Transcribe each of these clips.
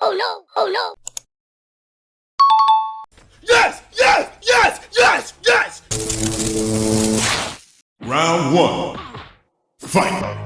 Oh no! Oh no! Yes! Yes! Yes! Yes! Yes! Round one. Fight!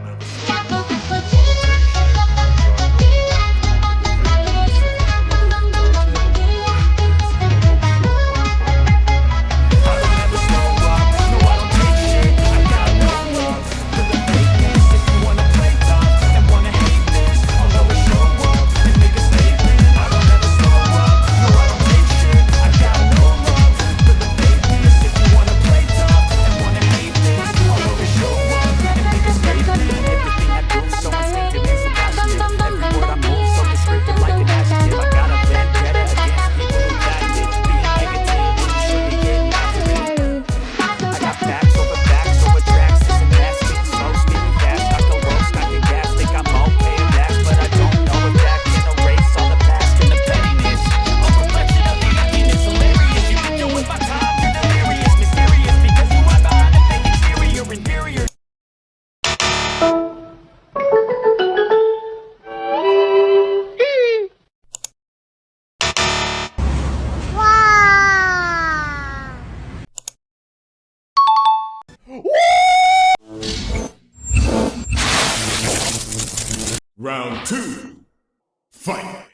Round two. Fight!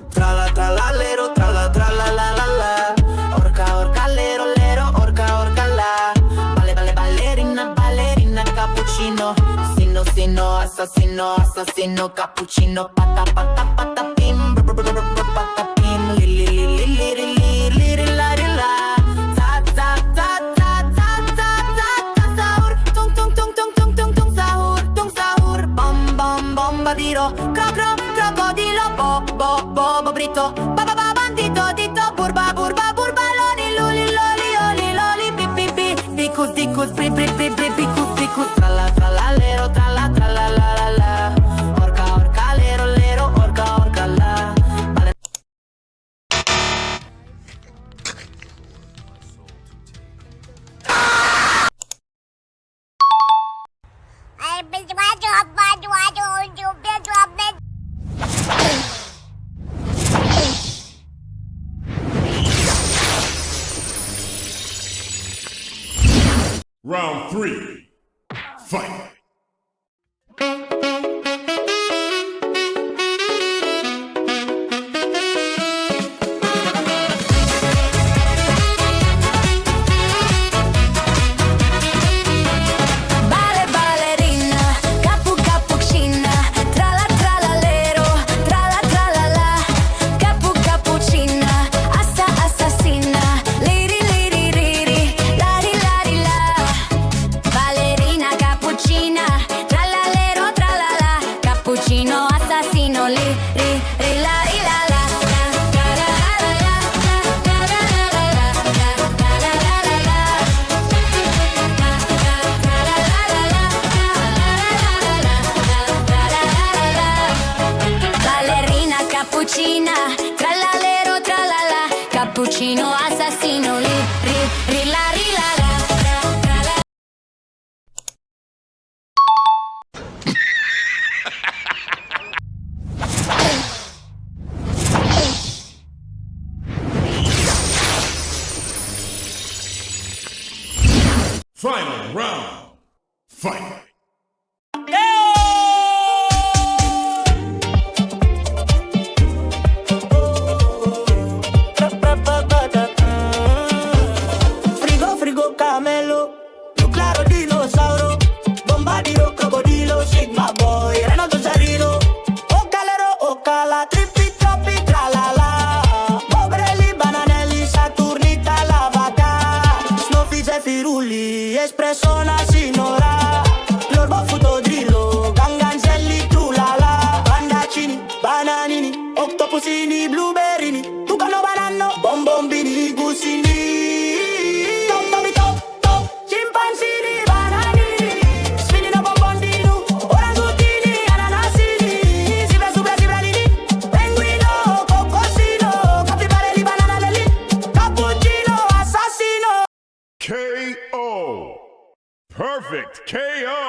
Trala tralalero, trala tralalala. Orca orca lero lero, orca orca la. Vale vale ballerina ballerina cappuccino. Sino sino assassino assassino cappuccino. Pata pata pata pim pata pim. Li li li li li li li li la li la. Ta ta ta ta ta ta ta ta sahur. Tung tung tung tung tung tung tung sahur tung sahur. Bom bom bombardiro. Cro cro crocodilo. Bo bo bo bo brito. Ba ba ba bandito dito. Burba burba burbaloni. Luli loli oli loli. Pi pi pi. Picus picus pri pri pri pri picus picus. Trala trala lero trala trala la la la. Orca orca lero lero orca orca la. Vale. Round three. Fight! Balle ballerina, capu cappuccina, trala tralalero, trala tralala, capu cappuccina, assa assassina, liri liri liri, lari lari la. Ballerina cappuccina, tralalero tralala, cappuccino assassino, li ri ri la ri la la. Ballerina cappuccina, tralalero tralala, cappuccino assassino, li ri ri la ri la la. Final round. Fight! Frigo, frigo, camelo. Più claro, dinosauro. Bombardiro, crocodilo. Sigma boy, Renato Zarino. Ocalero, ocala. Trippi, troppi, tralala. Pobrelli, bananelli. Saturnita, la vaca. Snowflakes e firulli. Espressona, Bombombini, gusini. Top, top, top, top. Chimpanzini, banani. Sfinino, bombondino. Orangutini, ananasini. Zebra, zebra, zebralini. Penguino, cocosino. Capibarelli, banana leli. Cappuccino, assassino. KO. Perfect KO.